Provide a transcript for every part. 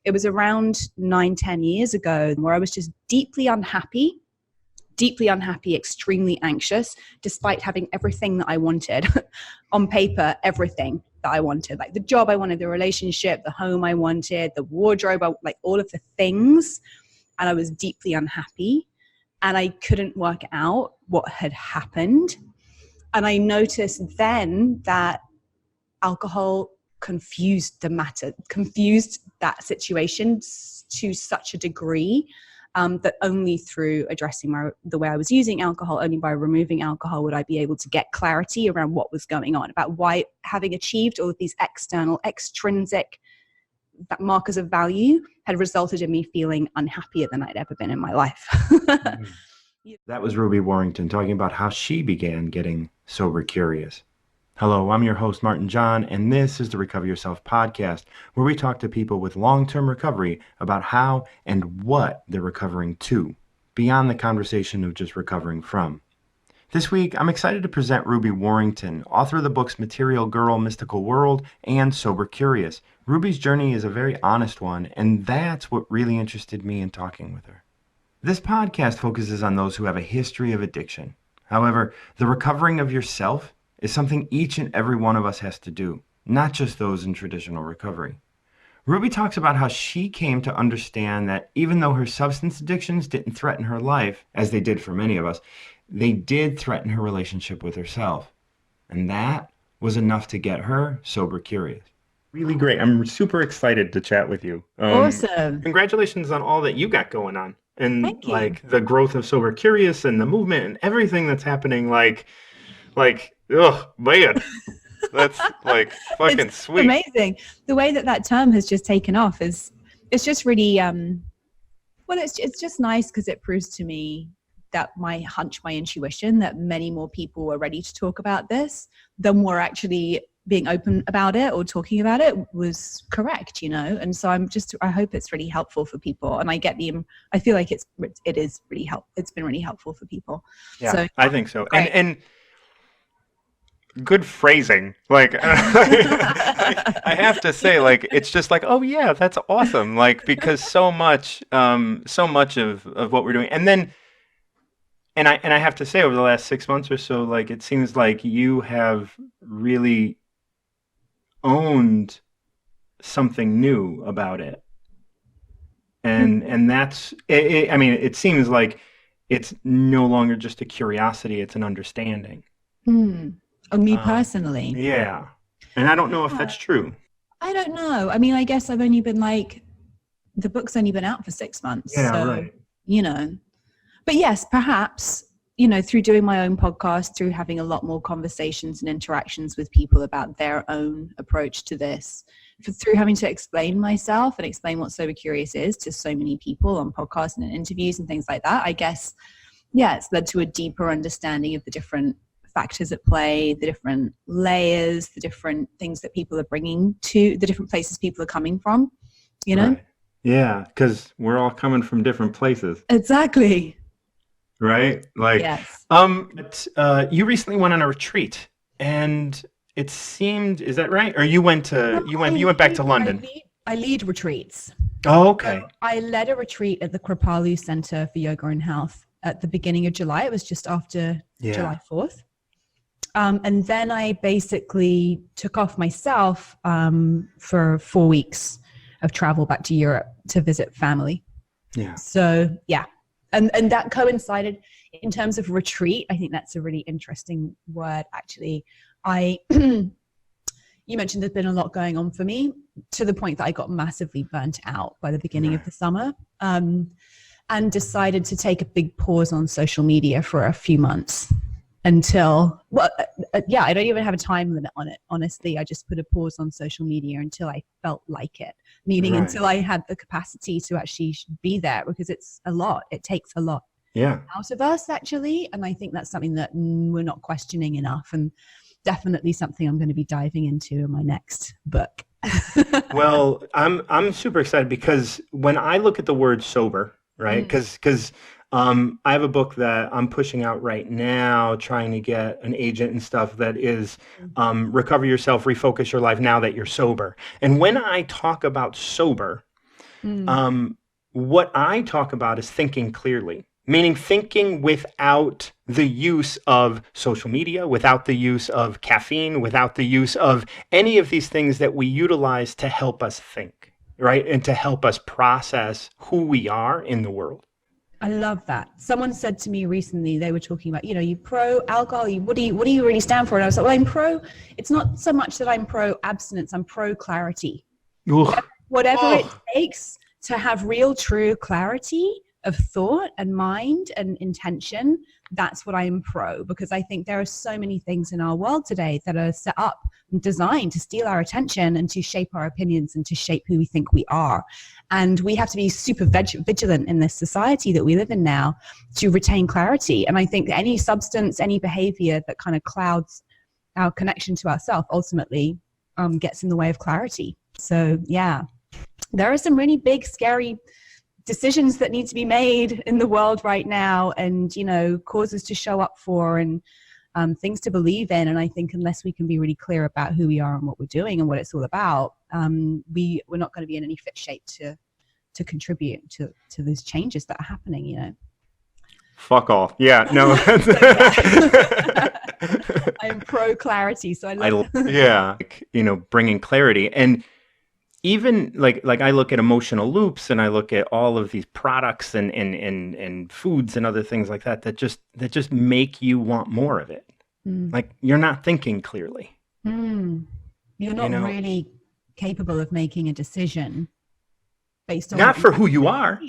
it was around 9-10 years ago, where I was just deeply unhappy, extremely anxious, despite having everything that I wanted on paper, everything that I wanted, like the job I wanted, the relationship, the home I wanted, the wardrobe, like all of the things. And I was deeply unhappy, and I couldn't work out what had happened. And I noticed then that alcohol confused that situation to such a degree that only through addressing the way I was using alcohol, only by removing alcohol, would I be able to get clarity around what was going on, about why, having achieved all of these extrinsic markers of value, had resulted in me feeling unhappier than I'd ever been in my life. That was Ruby Warrington talking about how she began getting sober curious. Hello, I'm your host, MartinJon, and this is the Recover Yourself podcast, where we talk to people with long-term recovery about how and what they're recovering to, beyond the conversation of just recovering from. This week, I'm excited to present Ruby Warrington, author of the books Material Girl, Mystical World, and Sober Curious. Ruby's journey is a very honest one, and that's what really interested me in talking with her. This podcast focuses on those who have a history of addiction. However, the recovering of yourself is something each and every one of us has to do, not just those in traditional recovery. Ruby talks about how she came to understand that even though her substance addictions didn't threaten her life, as they did for many of us, they did threaten her relationship with herself. And that was enough to get her sober curious. Really great. I'm super excited to chat with you. Awesome. Congratulations on all that you got going on. And Thank you. Like the growth of Sober Curious and the movement and everything that's happening, oh man, that's like fucking it's sweet. Amazing. The way that term has just taken off it's just really it's just nice, because it proves to me that my hunch, my intuition, that many more people were ready to talk about this than were actually being open about it or talking about it, was correct, and so I hope it's really helpful for people, and I feel like it is really helpful. It's been really helpful for people. Yeah, so, I think so. Great. And good phrasing. Like I have to say, like, it's just like, oh yeah, that's awesome. Like, because so much of what we're doing, and I have to say, over the last 6 months or so, like, it seems like you have really owned something new about it, and that's it. I mean, it seems like it's no longer just a curiosity; it's an understanding. Of me personally. Yeah, and I don't know if that's true. I don't know. I mean, I guess I've only been the book's only been out for 6 months. Yeah, so, right. But yes, perhaps, through doing my own podcast, through having a lot more conversations and interactions with people about their own approach to this, through having to explain myself and explain what Sober Curious is to so many people on podcasts and in interviews and things like that, I guess, yeah, it's led to a deeper understanding of the different factors at play, the different layers, the different things that people are bringing to the different places people are coming from, Right. Yeah, because we're all coming from different places. Exactly. Right? Like, yes. You recently went on a retreat, and it seemed, is that right? Or you went back to London? I lead retreats. Oh, okay. So I led a retreat at the Kripalu Center for Yoga and Health at the beginning of July. It was just after July 4th. And then I basically took off myself for 4 weeks of travel back to Europe to visit family. Yeah. So, yeah. And that coincided in terms of retreat. I think that's a really interesting word, actually. You mentioned there's been a lot going on for me, to the point that I got massively burnt out by the beginning of the summer, and decided to take a big pause on social media for a few months until, I don't even have a time limit on it. Honestly, I just put a pause on social media until I felt like it, meaning until I had the capacity to actually be there, because it's a lot. It takes a lot out of us, actually. And I think that's something that we're not questioning enough, and definitely something I'm going to be diving into in my next book. Well, I'm super excited, because when I look at the word sober, right? Because I have a book that I'm pushing out right now, trying to get an agent and stuff, that is Recover Yourself, Refocus Your Life Now That You're Sober. And when I talk about sober, What I talk about is thinking clearly, meaning thinking without the use of social media, without the use of caffeine, without the use of any of these things that we utilize to help us think, right? And to help us process who we are in the world. I love that. Someone said to me recently, they were talking about, you pro alcohol, what do you really stand for? And I was like, well, I'm pro, it's not so much that I'm pro abstinence, I'm pro clarity. Whatever it takes to have real, true clarity of thought and mind and intention, that's what I'm pro, because I think there are so many things in our world today that are set up and designed to steal our attention and to shape our opinions and to shape who we think we are. And we have to be super vigilant in this society that we live in now to retain clarity. And I think that any substance, any behavior that kind of clouds our connection to ourselves ultimately gets in the way of clarity. So yeah, there are some really big, scary decisions that need to be made in the world right now, and causes to show up for, and things to believe in. And I think unless we can be really clear about who we are and what we're doing and what it's all about, we're not going to be in any fit shape to contribute to those changes that are happening. Fuck off. Yeah, no. I'm pro clarity, so bringing clarity. And even like I look at emotional loops, and I look at all of these products and foods and other things like that just make you want more of it. Like you're not thinking clearly. You're not really capable of making a decision based on not for who you are,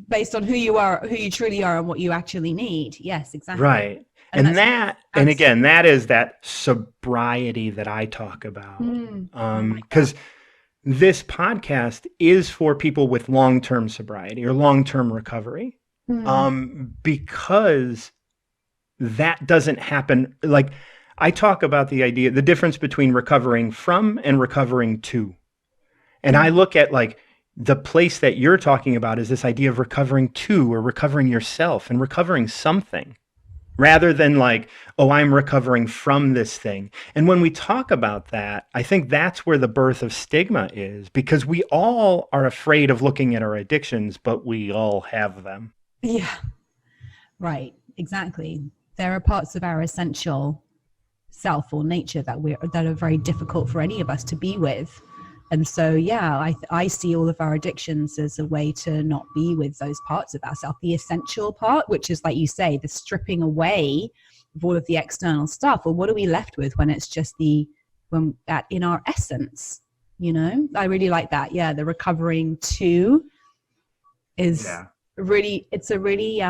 based on who you are, who you truly are, and what you actually need. Yes, exactly. Right. And again, that is that sobriety that I talk about. Because this podcast is for people with long-term sobriety or long-term recovery, because that doesn't happen. Like I talk about the difference between recovering from and recovering to. And I look at like the place that you're talking about is this idea of recovering to, or recovering yourself and recovering something, rather than like, oh, I'm recovering from this thing. And when we talk about that, I think that's where the birth of stigma is, because we all are afraid of looking at our addictions, but we all have them. Yeah, right. Exactly. There are parts of our essential self or nature that are very difficult for any of us to be with. And so, yeah, I see all of our addictions as a way to not be with those parts of ourselves. The essential part, which is, like you say, the stripping away of all of the external stuff. Well, what are we left with when it's just that in our essence? I really like that. Yeah, the recovering to is really, it's a really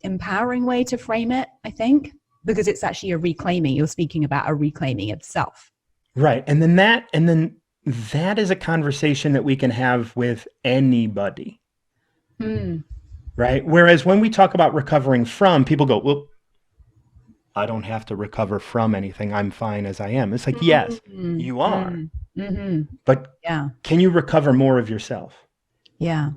empowering way to frame it, I think, because it's actually a reclaiming. You're speaking about a reclaiming of self. Right. And then that is a conversation that we can have with anybody. Right? Whereas when we talk about recovering from, people go, well, I don't have to recover from anything. I'm fine as I am. It's like, yes, you are. But can you recover more of yourself? Yeah.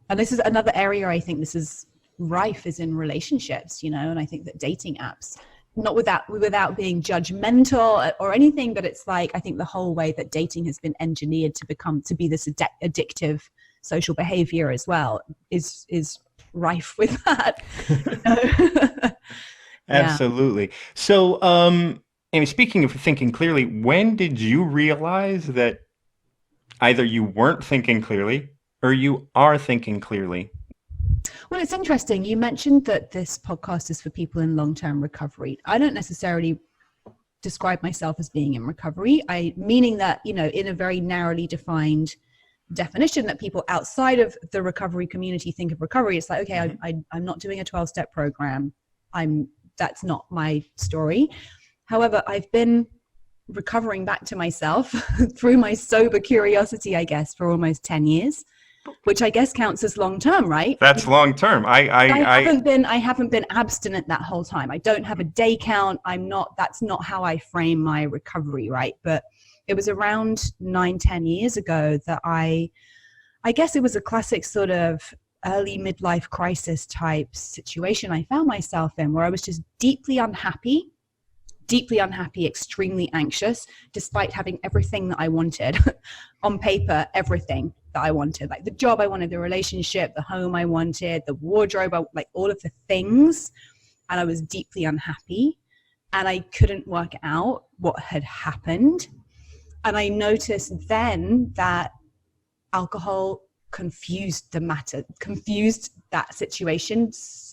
And this is another area I think this is rife, is in relationships, and I think that dating apps, not without being judgmental or anything, but it's like, I think the whole way that dating has been engineered to be this addictive social behavior as well is rife with that. Absolutely. So, Amy, speaking of thinking clearly, when did you realize that either you weren't thinking clearly or you are thinking clearly? Well, it's interesting. You mentioned that this podcast is for people in long-term recovery. I don't necessarily describe myself as being in recovery. Meaning that, in a very narrowly defined definition that people outside of the recovery community think of recovery. It's like, okay, I'm not doing a 12-step program. That's not my story. However, I've been recovering back to myself through my sober curiosity, I guess, for almost 10 years. Which I guess counts as long term, right? That's long term. I haven't been abstinent that whole time. I don't have a day count. That's not how I frame my recovery, right? But it was around 9-10 years ago that I guess it was a classic sort of early midlife crisis type situation I found myself in, where I was just deeply unhappy deeply unhappy, extremely anxious, despite having everything that I wanted on paper, everything that I wanted, like the job I wanted, the relationship, the home I wanted, the wardrobe, like all of the things. And I was deeply unhappy and I couldn't work out what had happened. And I noticed then that alcohol confused that situation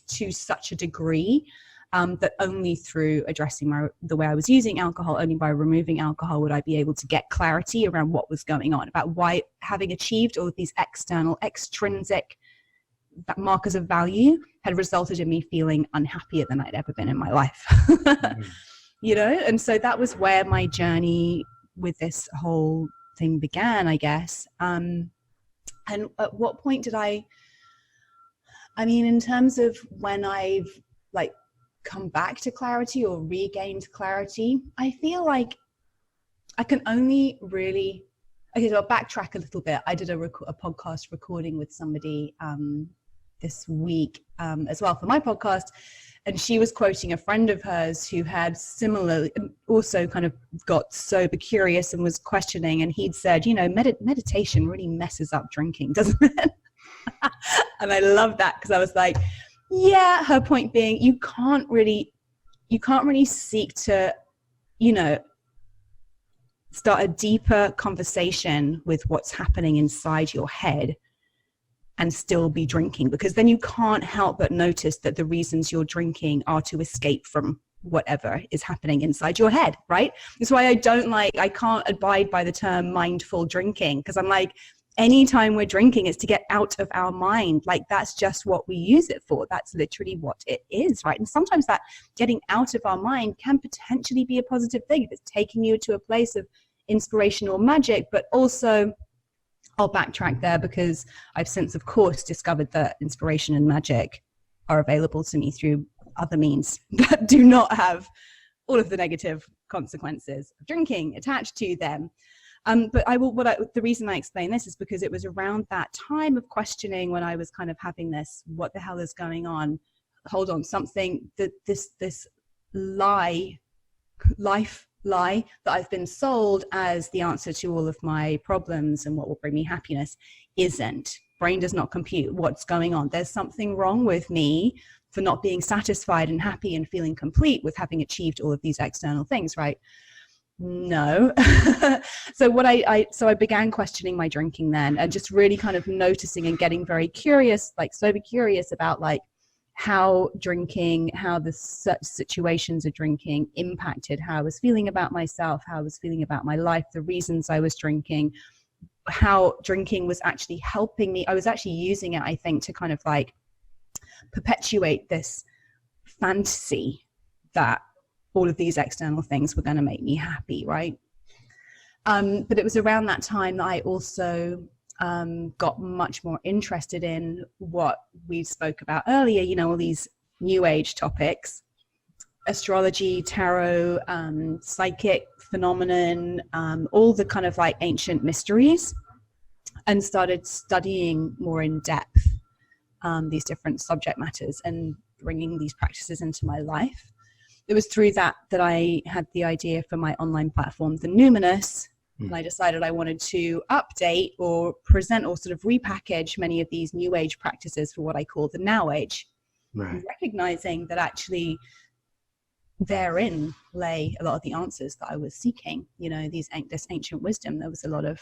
to such a degree that only through addressing the way I was using alcohol, only by removing alcohol would I be able to get clarity around what was going on, about why, having achieved all of these extrinsic markers of value, had resulted in me feeling unhappier than I'd ever been in my life. And so that was where my journey with this whole thing began, I guess. And at what point did in terms of when I've come back to clarity or regained clarity, I feel like I can only really, so I'll backtrack a little bit. I did a podcast recording with somebody this week as well for my podcast, and she was quoting a friend of hers who had similarly also kind of got sober curious and was questioning, and he'd said, meditation really messes up drinking, doesn't it? And I love that, because I was like, yeah, her point being, you can't really seek to, start a deeper conversation with what's happening inside your head and still be drinking, because then you can't help but notice that the reasons you're drinking are to escape from whatever is happening inside your head, right? That's why I can't abide by the term mindful drinking, because I'm like, anytime we're drinking, it's to get out of our mind. Like, that's just what we use it for. That's literally what it is, right? And sometimes that getting out of our mind can potentially be a positive thing if it's taking you to a place of inspiration or magic. But also, I'll backtrack there, because I've since, of course, discovered that inspiration and magic are available to me through other means that do not have all of the negative consequences of drinking attached to them. But the reason I explain this is because it was around that time of questioning, when I was kind of having this, what the hell is going on? Hold on, this life lie that I've been sold as the answer to all of my problems and what will bring me happiness isn't. Brain does not compute what's going on. There's something wrong with me for not being satisfied and happy and feeling complete with having achieved all of these external things, right? No. So I began questioning my drinking then, and just really kind of noticing and getting very curious, sober curious about how the such situations of drinking impacted how I was feeling about myself, how I was feeling about my life, the reasons I was drinking, how drinking was actually helping me. I was actually using it, I think, to kind of perpetuate this fantasy that all of these external things were going to make me happy, right? But it was around that time that I also got much more interested in what we spoke about earlier, all these new age topics, astrology, tarot, psychic phenomenon, all the kind of ancient mysteries, and started studying more in depth these different subject matters and bringing these practices into my life. It was through that I had the idea for my online platform, the Numinous, and I decided I wanted to update or present or sort of repackage many of these new age practices for what I call the now age, right. Recognizing that actually therein lay a lot of the answers that I was seeking. This ancient wisdom. There was a lot of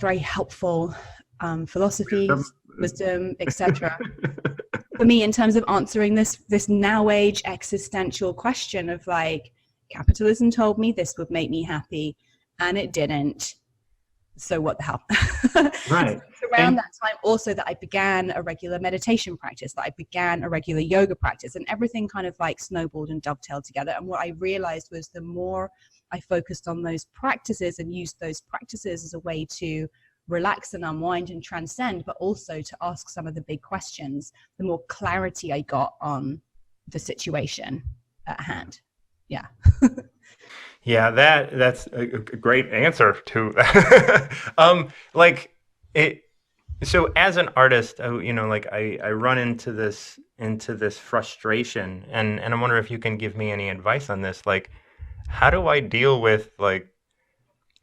very helpful philosophies, wisdom, etc. For me, in terms of answering this now age existential question of capitalism told me this would make me happy and it didn't, so what the hell? Right. So around that time also that I began a regular meditation practice, that I began a regular yoga practice, and everything kind of snowballed and dovetailed together. And what I realized was the more I focused on those practices and used those practices as a way to relax and unwind and transcend, but also to ask some of the big questions, the more clarity I got on the situation at hand. Yeah. Yeah, that's a great answer to that. So as an artist, like I run into this frustration, and I wonder if you can give me any advice on this. Like, how do I deal with like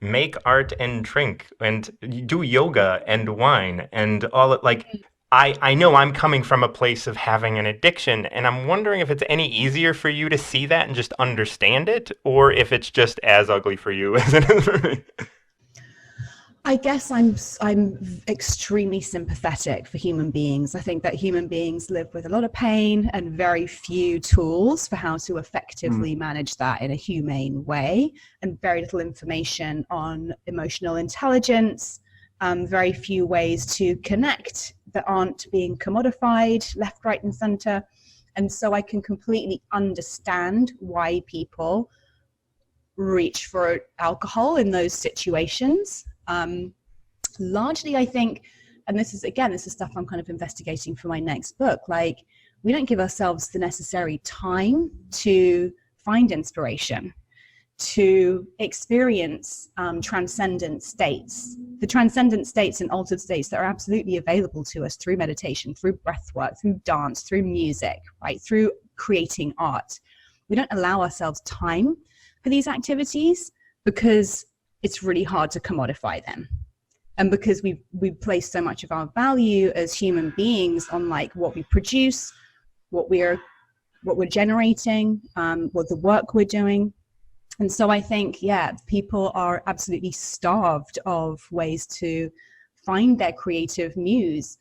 make art and drink and do yoga and wine and all it like I know I'm coming from a place of having an addiction, and I'm wondering if it's any easier for you to see that and just understand it, or if it's just as ugly for you as it is for me. I guess I'm extremely sympathetic for human beings. I think that human beings live with a lot of pain and very few tools for how to effectively manage that in a humane way, and very little information on emotional intelligence, very few ways to connect that aren't being commodified left, right, and center. And so I can completely understand why people reach for alcohol in those situations. Largely, I think, and this is stuff I'm kind of investigating for my next book, like we don't give ourselves the necessary time to find inspiration, to experience transcendent states, the transcendent states and altered states that are absolutely available to us through meditation, through breath work, through dance, through music, right, through creating art. We don't allow ourselves time for these activities because it's really hard to commodify them, and because we place so much of our value as human beings on like what we produce, what we're generating, what the work we're doing. And so I think, people are absolutely starved of ways to find their creative muse,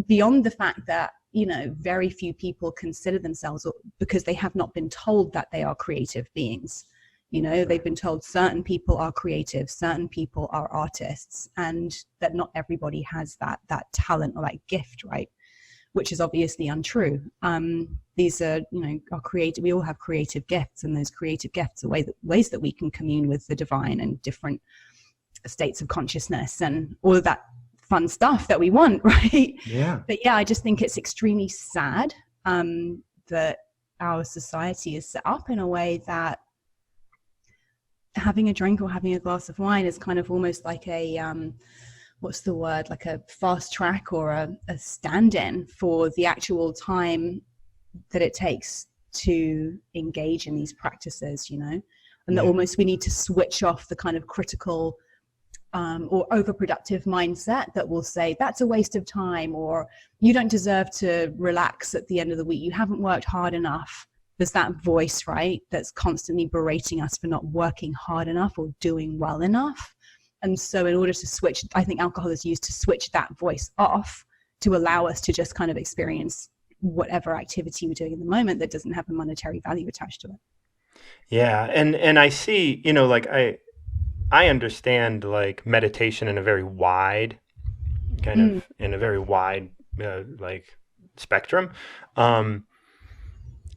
beyond the fact that very few people consider themselves, because they have not been told that they are creative beings. They've been told certain people are creative, certain people are artists, and that not everybody has that talent or that gift, right? Which is obviously untrue. These are, are creative. We all have creative gifts, and those creative gifts are ways that we can commune with the divine and different states of consciousness and all of that fun stuff that we want, right? Yeah. But I just think it's extremely sad that our society is set up in a way that having a drink or having a glass of wine is kind of almost like a what's the word, like a fast track or a stand-in for the actual time that it takes to engage in these practices, and that almost we need to switch off the kind of critical or overproductive mindset that will say that's a waste of time, or you don't deserve to relax at the end of the week, you haven't worked hard enough. There's that voice, right, that's constantly berating us for not working hard enough or doing well enough. And so in order to switch, I think alcohol is used to switch that voice off, to allow us to just kind of experience whatever activity we're doing in the moment that doesn't have a monetary value attached to it. Yeah. And I see, like I understand like meditation in a very wide in a very wide like spectrum.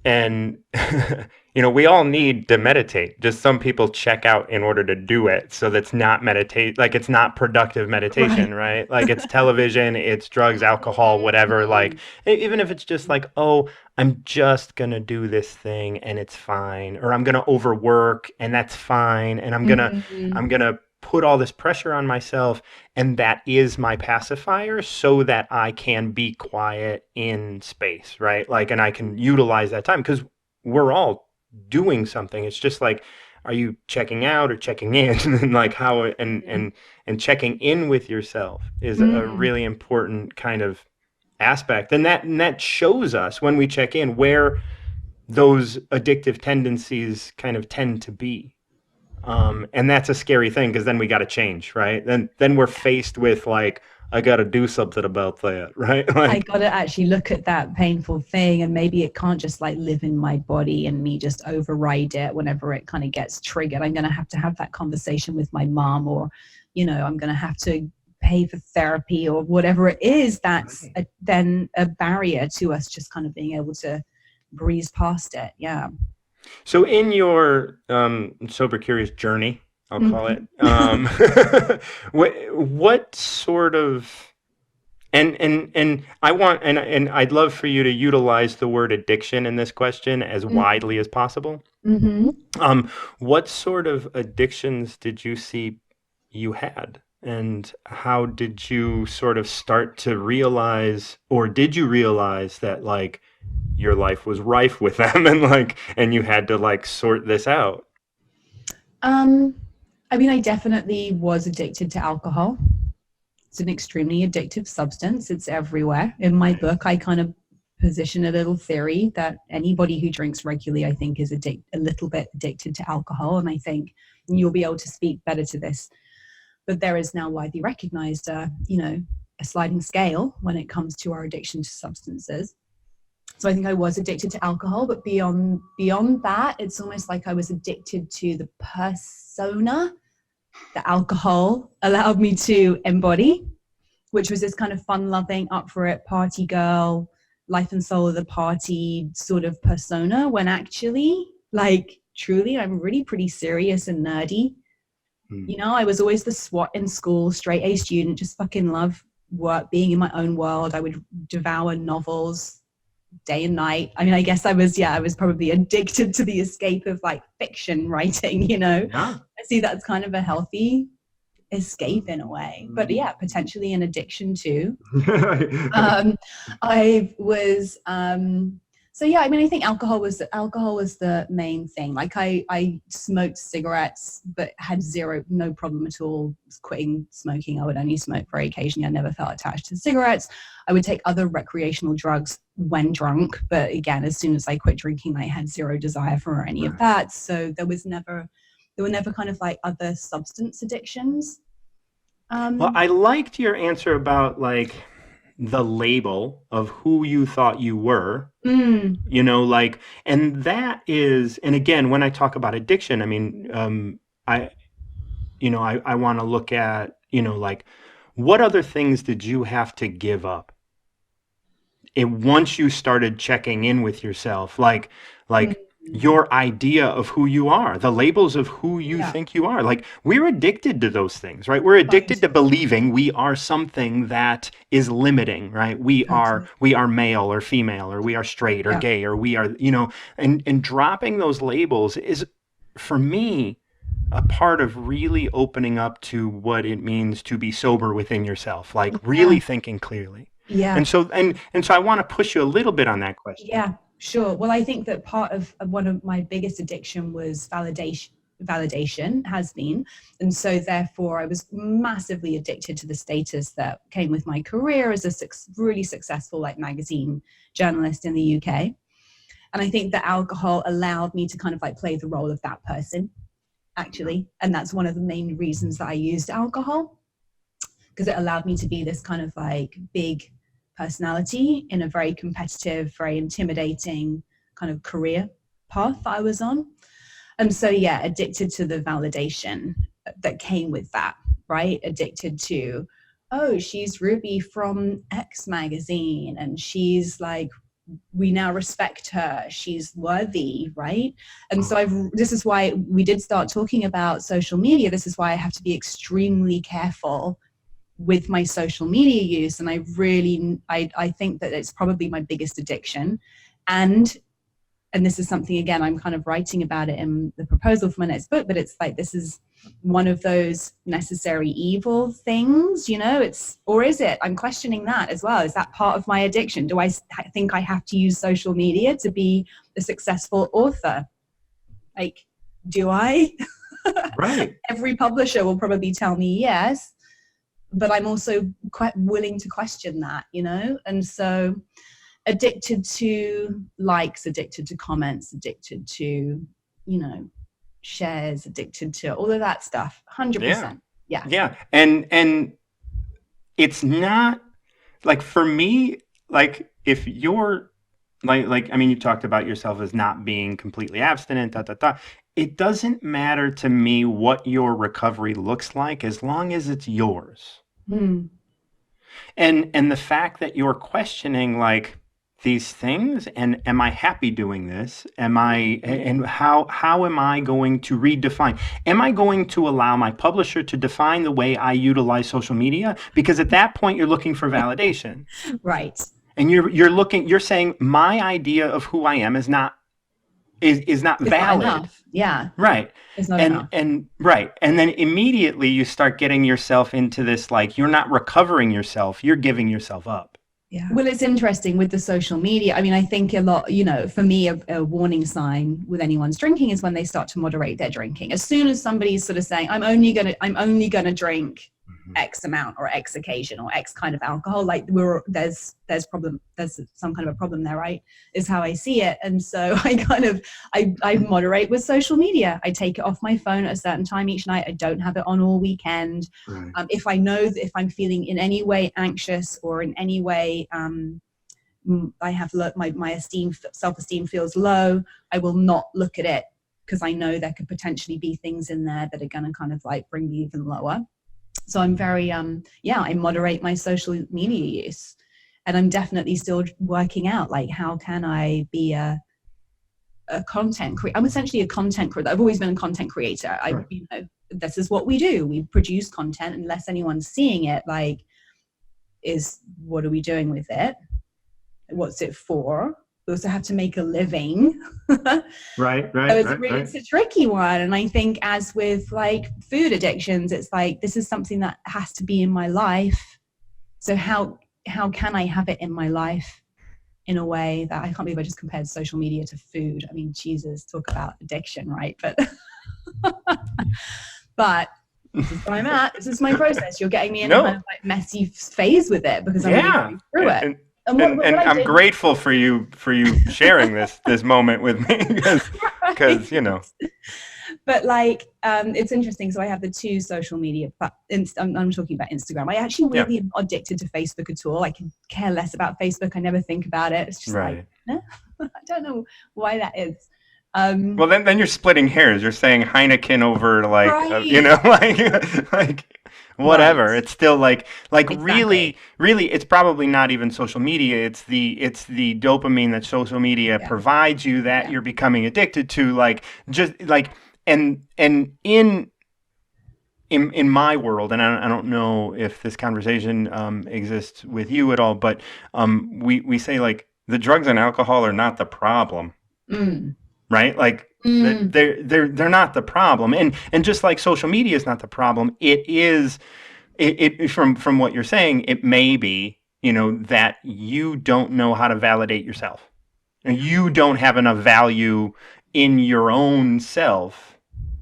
And, we all need to meditate. Just some people check out in order to do it. So that's not meditate. Like it's not productive meditation, right? Like it's television, it's drugs, alcohol, whatever. Like even if it's just like, oh, I'm just going to do this thing and it's fine. Or I'm going to overwork and that's fine. And I'm going to put all this pressure on myself, and that is my pacifier so that I can be quiet in space, right? Like, and I can utilize that time because we're all doing something. It's just like, are you checking out or checking in? And like how, and checking in with yourself is a really important kind of aspect. And that shows us when we check in where those addictive tendencies kind of tend to be. And that's a scary thing because then we got to change, right? Then we're faced with like, I got to do something about that, right? Like, I got to actually look at that painful thing, and maybe it can't just like live in my body and me just override it whenever it kind of gets triggered. I'm going to have that conversation with my mom, or, I'm going to have to pay for therapy or whatever it is. That's then a barrier to us just kind of being able to breeze past it. Yeah. So in your sober curious journey, I'll call it, what sort of, and I want, and I'd love for you to utilize the word addiction in this question as widely as possible. What sort of addictions did you see you had? And how did you sort of start to realize, or did you realize that like your life was rife with them and you had to like sort this out? I mean, I definitely was addicted to alcohol. It's an extremely addictive substance. It's everywhere. In my book, I kind of position a little theory that anybody who drinks regularly, I think, is a little bit addicted to alcohol. And I think you'll be able to speak better to this. But there is now widely recognized, a sliding scale when it comes to our addiction to substances. So I think I was addicted to alcohol, but beyond that, it's almost like I was addicted to the persona that alcohol allowed me to embody, which was this kind of fun-loving, up for it, party girl, life and soul of the party sort of persona, when actually, like, truly, I'm really pretty serious and nerdy. You know, I was always the SWAT in school, straight A student, just fucking love work, being in my own world. I would devour novels day and night. I mean, I guess I was probably addicted to the escape of like fiction writing, you know. Yeah. I see that's kind of a healthy escape in a way, but yeah, potentially an addiction too. I was so yeah, I mean, I think alcohol was the main thing. Like I smoked cigarettes, but had no problem at all quitting smoking. I would only smoke very occasionally. I never felt attached to cigarettes. I would take other recreational drugs when drunk, but again, as soon as I quit drinking, I had zero desire for any of that. So there were never kind of like other substance addictions. Well, I liked your answer about like the label of who you thought you were, you know, like, and that is, and again, when I talk about addiction, I mean, I want to look at, you know, like, what other things did you have to give up? Once you started checking in with yourself, like your idea of who you are, the labels of who you think you are. Like, we're addicted to those things, right? We're addicted to believing we are something that is limiting, right? We are male or female, or we are straight or gay, or we are, you know, and dropping those labels is, for me, a part of really opening up to what it means to be sober within yourself, like really thinking clearly. Yeah. And so I want to push you a little bit on that question. Yeah. Sure. Well, I think that part of one of my biggest addiction was validation has been. And so therefore I was massively addicted to the status that came with my career as a really successful like magazine journalist in the UK. And I think that alcohol allowed me to kind of like play the role of that person, actually. And that's one of the main reasons that I used alcohol, because it allowed me to be this kind of like big personality in a very competitive, very intimidating kind of career path that I was on. And so, yeah, addicted to the validation that came with that, right? Addicted to, oh, she's Ruby from X magazine, and she's like, we now respect her, she's worthy, right? And so this is why we did start talking about social media. This is why I have to be extremely careful with my social media use. And I think that it's probably my biggest addiction. And this is something, again, I'm kind of writing about it in the proposal for my next book, but it's like, this is one of those necessary evil things, you know, or is it? I'm questioning that as well. Is that part of my addiction? Do I think I have to use social media to be a successful author? Like, do I? Right. Every publisher will probably tell me yes, but I'm also quite willing to question that, you know? And so addicted to likes, addicted to comments, addicted to, you know, shares, addicted to all of that stuff. 100%. Yeah. Yeah. And it's not like, for me, like, if you're like, I mean, you talked about yourself as not being completely abstinent, It doesn't matter to me what your recovery looks like, as long as it's yours. And the fact that you're questioning like these things, and am I happy doing this? And how am I going to redefine? Am I going to allow my publisher to define the way I utilize social media? Because at that point you're looking for validation. Right. And you're saying my idea of who I am is not is not It's valid. not enough. Yeah. Right. It's not enough. And right. And then immediately you start getting yourself into this, like, you're not recovering yourself, you're giving yourself up. Yeah. Well, it's interesting with the social media. I mean, I think a lot, for me, a warning sign with anyone's drinking is when they start to moderate their drinking. As soon as somebody's sort of saying, I'm only gonna drink X amount or X occasion or X kind of alcohol, like there's some kind of a problem there, right? Is how I see it. And so I moderate with social media. I take it off my phone at a certain time each night. I don't have it on all weekend. Right. If I know that if I'm feeling in any way anxious or in any way I have my self-esteem feels low, I will not look at it, because I know there could potentially be things in there that are going to kind of like bring me even lower. So I'm very, I moderate my social media use, and I'm definitely still working out, like, how can I be a content creator? I'm essentially a content creator. I've always been a content creator. Right. This is what we do. We produce content, unless anyone's seeing it, like, what are we doing with it? What's it for? We also have to make a living. Right. So it's a tricky one. And I think, as with like food addictions, it's like, this is something that has to be in my life. So how can I have it in my life in a way that, I can't believe I just compared social media to food. I mean, Jesus, talk about addiction, right? But this is where I'm at. This is my process. You're getting me in a kind of like messy phase with it, because I'm really going through it. And I'm grateful for you sharing this moment with me, because But like, it's interesting. So I have the two social media, but I'm talking about Instagram. I actually really am not addicted to Facebook at all. I can care less about Facebook. I never think about it. It's just like, I don't know why that is. Well, then you're splitting hairs. You're saying Heineken over like, like whatever. Right. It's still like exactly. really, it's probably not even social media. It's the dopamine that social media provides you that you're becoming addicted to. Like, just like, and in my world, and I don't know if this conversation exists with you at all, but we say, like, the drugs and alcohol are not the problem. Right? Like, they're not the problem. And just like social media is not the problem, it is, from what you're saying, it may be, that you don't know how to validate yourself. You don't have enough value in your own self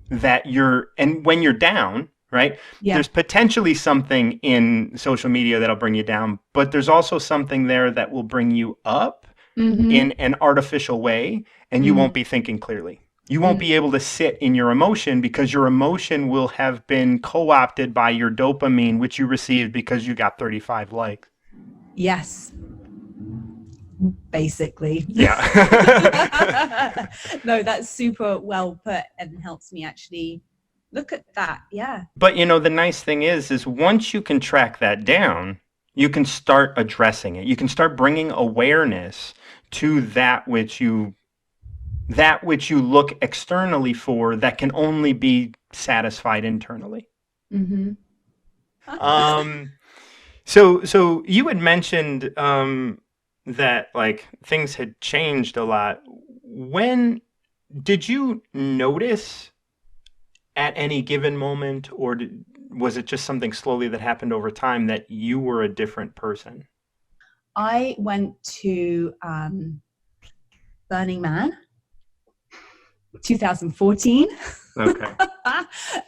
and when you're down, right? Yeah. There's potentially something in social media that'll bring you down, but there's also something there that will bring you up in an artificial way, and you won't be thinking clearly. You won't be able to sit in your emotion, because your emotion will have been co-opted by your dopamine, which you received because you got 35 likes. Yes. Basically. Yeah. No, that's super well put, and helps me actually look at that. Yeah. But the nice thing is once you can track that down, you can start addressing it. You can start bringing awareness to that which you look externally for, that can only be satisfied internally. So you had mentioned that, like, things had changed a lot. When did you notice at any given moment, or was it just something slowly that happened over time that you were a different person? I went to Burning Man 2014. Okay.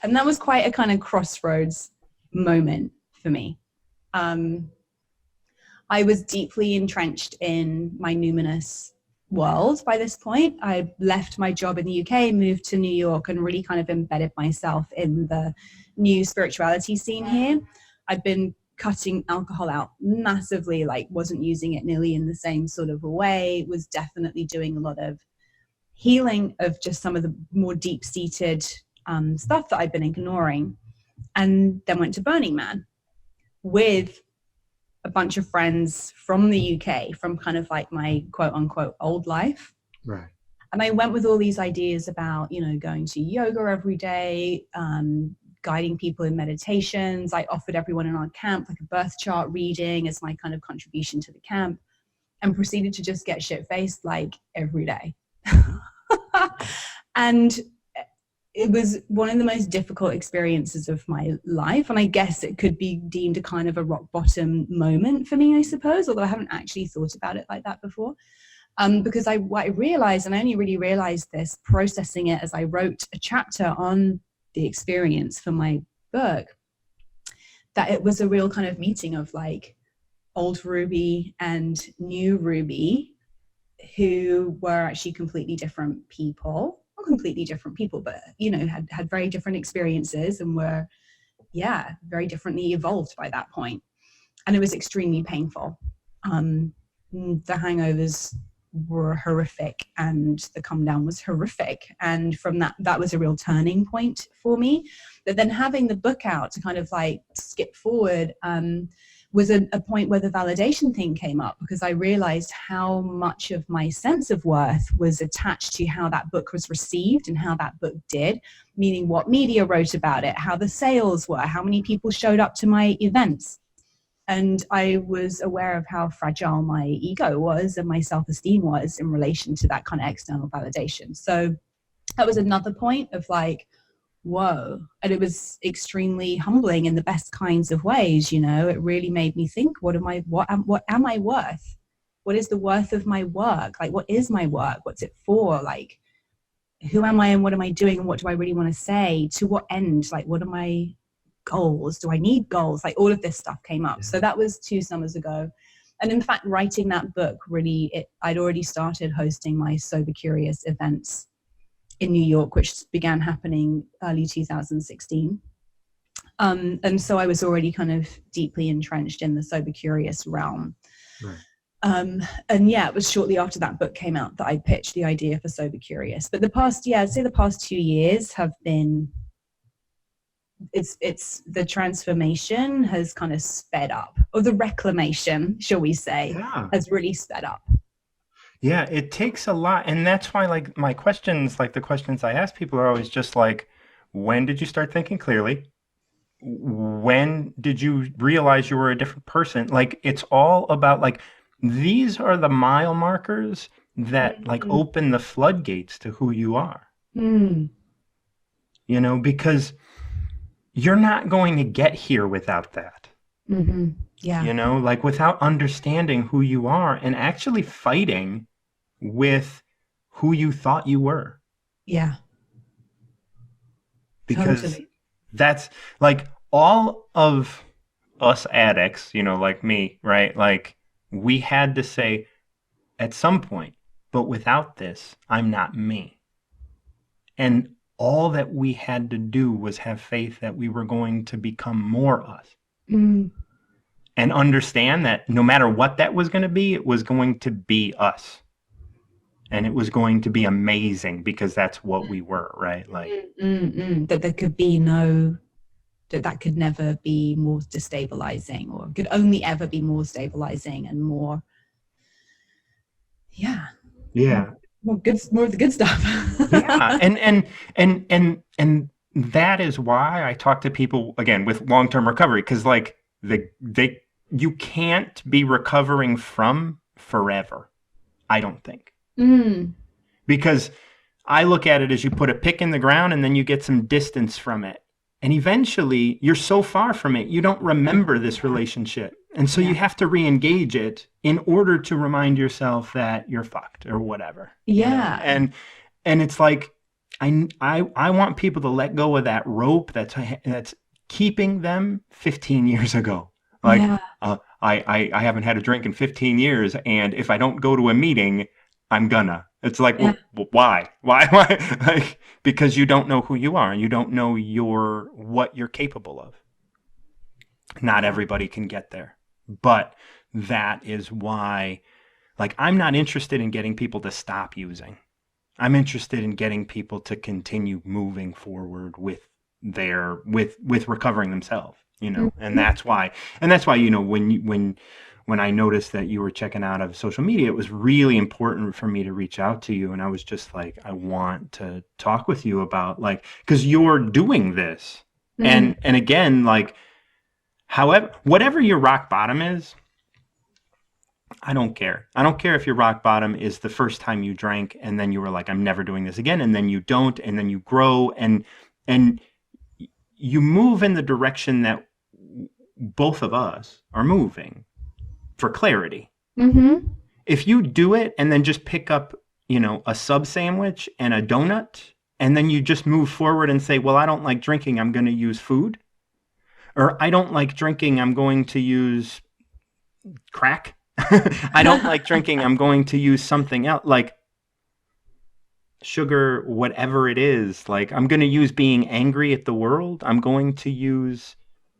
And that was quite a kind of crossroads moment for me. I was deeply entrenched in my Numinous world by this point. I left my job in the UK, moved to New York, and really kind of embedded myself in the new spirituality scene here. I've been cutting alcohol out massively, like wasn't using it nearly in the same sort of a way, was definitely doing a lot of healing of just some of the more deep-seated stuff that I've been ignoring. And then went to Burning Man with a bunch of friends from the UK, from kind of like my quote-unquote old life. Right. And I went with all these ideas about, going to yoga every day, guiding people in meditations. I offered everyone in our camp like a birth chart reading as my kind of contribution to the camp, and proceeded to just get shit-faced like every day. And it was one of the most difficult experiences of my life. And I guess it could be deemed a kind of a rock bottom moment for me, I suppose, although I haven't actually thought about it like that before. Because what I realized, and I only really realized this processing it as I wrote a chapter on the experience for my book, that it was a real kind of meeting of like old Ruby and new Ruby, who were actually completely different people. Not completely different people, but, you know, had very different experiences and were, very differently evolved by that point. And it was extremely painful. The hangovers were horrific and the come down was horrific. And from that was a real turning point for me. But then having the book out to kind of like skip forward, was a point where the validation thing came up, because I realized how much of my sense of worth was attached to how that book was received and how that book did, meaning what media wrote about it, how the sales were, how many people showed up to my events. And I was aware of how fragile my ego was and my self-esteem was in relation to that kind of external validation. So that was another point of like, whoa. And it was extremely humbling in the best kinds of ways. You know, it really made me think, what am I worth? What is the worth of my work? Like, what is my work? What's it for? Like, who am I and what am I doing? And what do I really want to say? To what end? Like, what are my goals? Do I need goals? Like, all of this stuff came up. So that was 2 summers ago. And in fact, writing that book, really, I'd already started hosting my Sober Curious events in New York, which began happening early 2016. And so I was already kind of deeply entrenched in the Sober Curious realm. Right. And it was shortly after that book came out that I pitched the idea for Sober Curious. But I'd say the past 2 years have been, it's the transformation has kind of sped up, or the reclamation, shall we say, has really sped up. Yeah, it takes a lot. And that's why, like, my questions, like the questions I ask people are always just like, when did you start thinking clearly? When did you realize you were a different person? Like, it's all about, like, these are the mile markers that like open the floodgates to who you are. You know, because you're not going to get here without that. Yeah. You know, like, without understanding who you are and actually fighting with who you thought you were. Yeah. Because totally. That's like all of us addicts, you know, like me, right? Like, we had to say at some point, but without this, I'm not me. And all that we had to do was have faith that we were going to become more us. And understand that no matter what that was going to be, it was going to be us. And it was going to be amazing because that's what we were, right? Like, that there could be that could never be more destabilizing, or could only ever be more stabilizing and more, more of the good stuff. and that is why I talk to people again with long-term recovery, because like you can't be recovering from forever, I don't think. Because I look at it as you put a pick in the ground and then you get some distance from it. And eventually you're so far from it, you don't remember this relationship. And so you have to re-engage it in order to remind yourself that you're fucked or whatever. Yeah. You know? And it's like, I want people to let go of that rope that's keeping them 15 years ago. Like, I haven't had a drink in 15 years. And if I don't go to a meeting, I'm gonna. It's like, well, why? Like, because you don't know who you are and you don't know what you're capable of. Not everybody can get there, but that is why, like, I'm not interested in getting people to stop using. I'm interested in getting people to continue moving forward with recovering themselves, you know. And that's why, you know, when I noticed that you were checking out of social media, it was really important for me to reach out to you. And I was just like, I want to talk with you about, like, because you're doing this. And again, like, however, whatever your rock bottom is, I don't care. I don't care if your rock bottom is the first time you drank and then you were like, I'm never doing this again. And then you don't, and then you grow and you move in the direction that both of us are moving for clarity. Mm-hmm. If you do it and then just pick up, a sub sandwich and a donut, and then you just move forward and say, well, I don't like drinking, I'm going to use food. Or I don't like drinking, I'm going to use crack. I don't like drinking, I'm going to use something else, like sugar, whatever it is. Like, I'm going to use being angry at the world. I'm going to use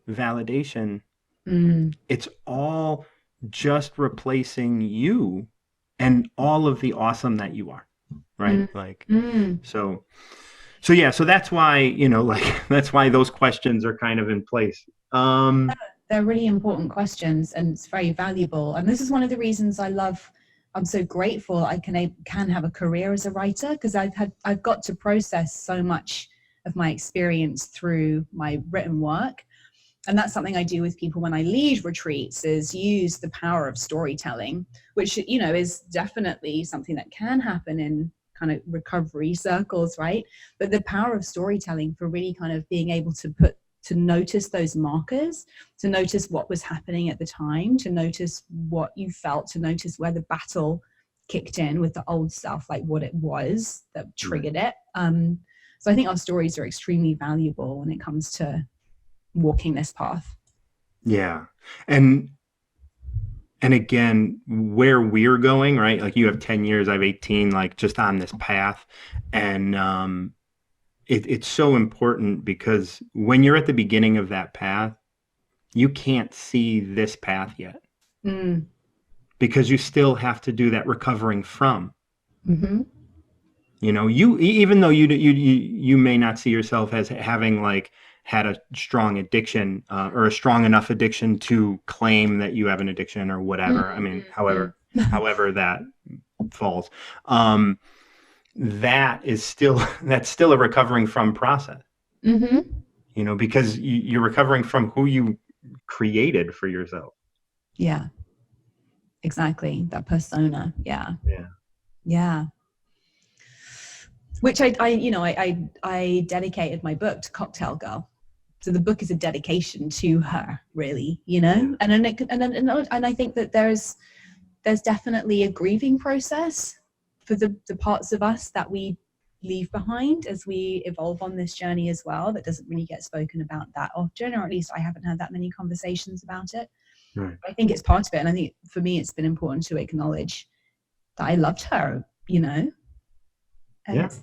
validation. It's all just replacing you and all of the awesome that you are, right? So that's why, that's why those questions are kind of in place. They're really important questions, and it's very valuable. And this is one of the reasons I'm so grateful I can have a career as a writer, because I've got to process so much of my experience through my written work. And that's something I do with people when I lead retreats, is use the power of storytelling, which, is definitely something that can happen in kind of recovery circles, right? But the power of storytelling for really kind of being able to notice those markers, to notice what was happening at the time, to notice what you felt, to notice where the battle kicked in with the old stuff, like what it was that triggered it. So I think our stories are extremely valuable when it comes to walking this path. Yeah. And again, where we're going, right? Like, you have 10 years, I have 18, like, just on this path. And it's so important, because when you're at the beginning of that path, you can't see this path yet. Because you still have to do that recovering from. You, even though you may not see yourself as having like had a strong addiction, or a strong enough addiction to claim that you have an addiction or whatever. I mean, however that falls, that's still a recovering from process. Because you're recovering from who you created for yourself. Yeah, exactly. That persona. Yeah. Which I dedicated my book to Cocktail Girl. So the book is a dedication to her, really, and I think that there's definitely a grieving process for the parts of us that we leave behind as we evolve on this journey as well, that doesn't really get spoken about that often, or at least I haven't had that many conversations about it. Right. I think it's part of it, and I think for me it's been important to acknowledge that I loved her, and it's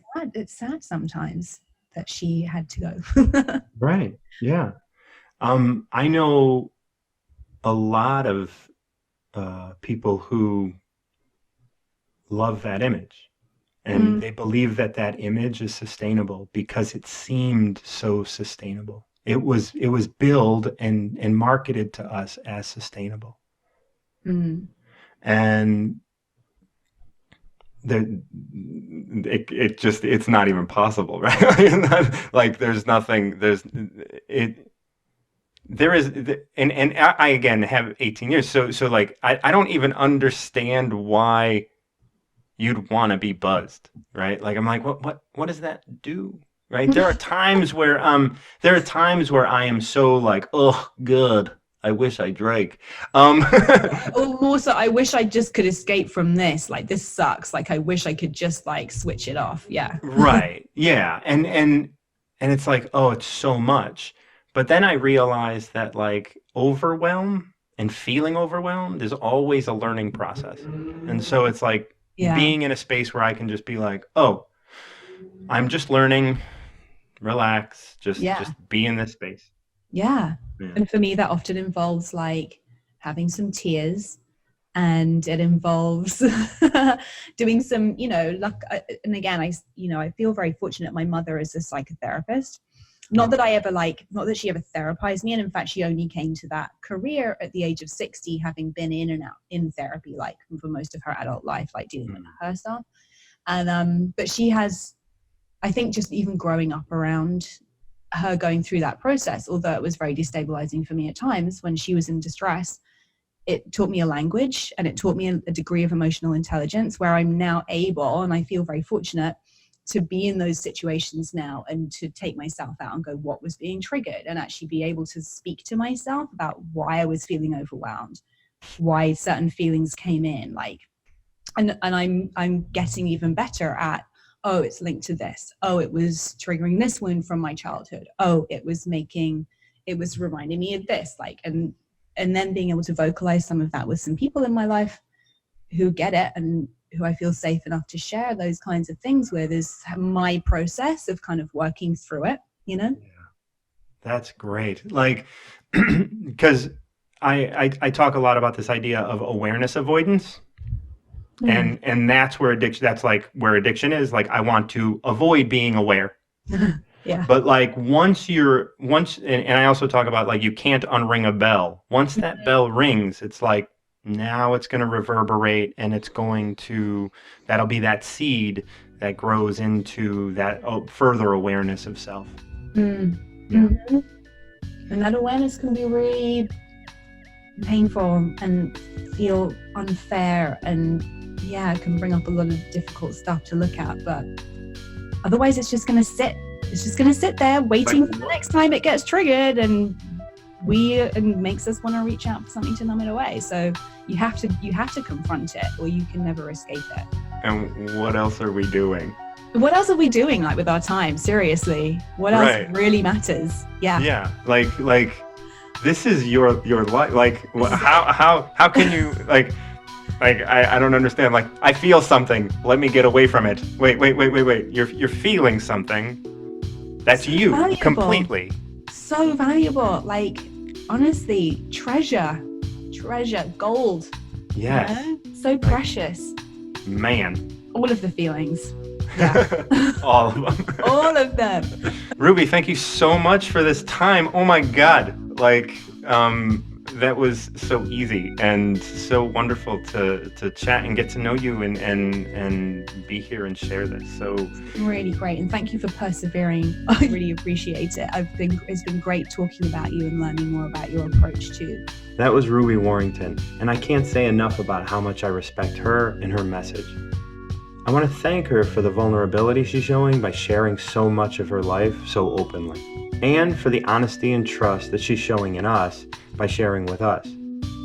sad sometimes that she had to go. Right. Yeah. I know a lot of people who love that image, and they believe that image is sustainable because it seemed so sustainable. It was billed and marketed to us as sustainable. And it's not even possible, right? Like, there is, and I again have 18 years, so like I don't even understand why you'd want to be buzzed, right? Like, I'm like, what does that do, right? There are times where I am so like, oh, good, I wish I drank. Or more so, I wish I just could escape from this. Like, this sucks. Like, I wish I could just like switch it off. Yeah. Right. Yeah. And it's like, oh, it's so much. But then I realized that like overwhelm and feeling overwhelmed is always a learning process. And so it's like being in a space where I can just be like, oh, I'm just learning, relax, just be in this space. Yeah. And for me, that often involves like having some tears, and it involves doing some, and again, I feel very fortunate. My mother is a psychotherapist. Not that she ever therapized me. And in fact, she only came to that career at the age of 60, having been in and out in therapy, like for most of her adult life, like dealing with her stuff. And, but she has, I think, just even growing up around her going through that process, although it was very destabilizing for me at times when she was in distress, it taught me a language, and it taught me a degree of emotional intelligence where I'm now able, and I feel very fortunate to be in those situations now and to take myself out and go, what was being triggered, and actually be able to speak to myself about why I was feeling overwhelmed, why certain feelings came in, like, and I'm getting even better at, oh, it's linked to this. Oh, it was triggering this wound from my childhood. Oh, it was reminding me of this, like, and then being able to vocalize some of that with some people in my life who get it and who I feel safe enough to share those kinds of things with is my process of kind of working through it, you know? Yeah. That's great. Like, because I talk a lot about this idea of awareness avoidance. And that's where addiction is. Like, I want to avoid being aware. Yeah. But like once and I also talk about, like, you can't unring a bell. Once that bell rings, it's like, now it's going to reverberate, and that'll be that seed that grows into that further awareness of self. Yeah. Mm-hmm. And that awareness can be really painful and feel unfair, and it can bring up a lot of difficult stuff to look at, but otherwise it's just going to sit there waiting for the next time it gets triggered and makes us want to reach out for something to numb it away. So you have to confront it, or you can never escape it. And what else are we doing? What else are we doing, like, with our time? Seriously, what else really matters? Yeah. Like this is your life. Like, how can you like I don't understand. Like, I feel something. Let me get away from it. Wait. You're feeling something. That's so you valuable. Completely. So valuable. Like, honestly, treasure, gold. Yes. You know? So precious. Man. All of the feelings. Yeah. All of them. All of them. Ruby, thank you so much for this time. Oh my God. Like, that was so easy and so wonderful to chat and get to know you and be here and share this. So really great, and thank you for persevering. I really appreciate it. It's been great talking about you and learning more about your approach too. That was Ruby Warrington, and I can't say enough about how much I respect her and her message. I want to thank her for the vulnerability she's showing by sharing so much of her life so openly, and for the honesty and trust that she's showing in us by sharing with us.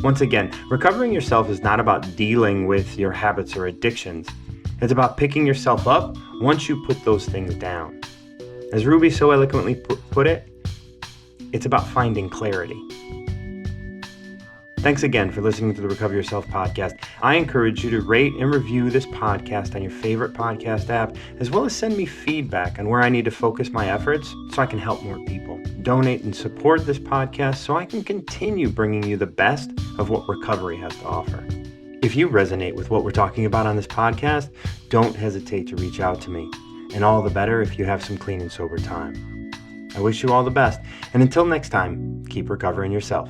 Once again, recovering yourself is not about dealing with your habits or addictions. It's about picking yourself up once you put those things down. As Ruby so eloquently put it, it's about finding clarity. Thanks again for listening to the Recover Yourself podcast. I encourage you to rate and review this podcast on your favorite podcast app, as well as send me feedback on where I need to focus my efforts so I can help more people. Donate and support this podcast so I can continue bringing you the best of what recovery has to offer. If you resonate with what we're talking about on this podcast, don't hesitate to reach out to me. And all the better if you have some clean and sober time. I wish you all the best. And until next time, keep recovering yourself.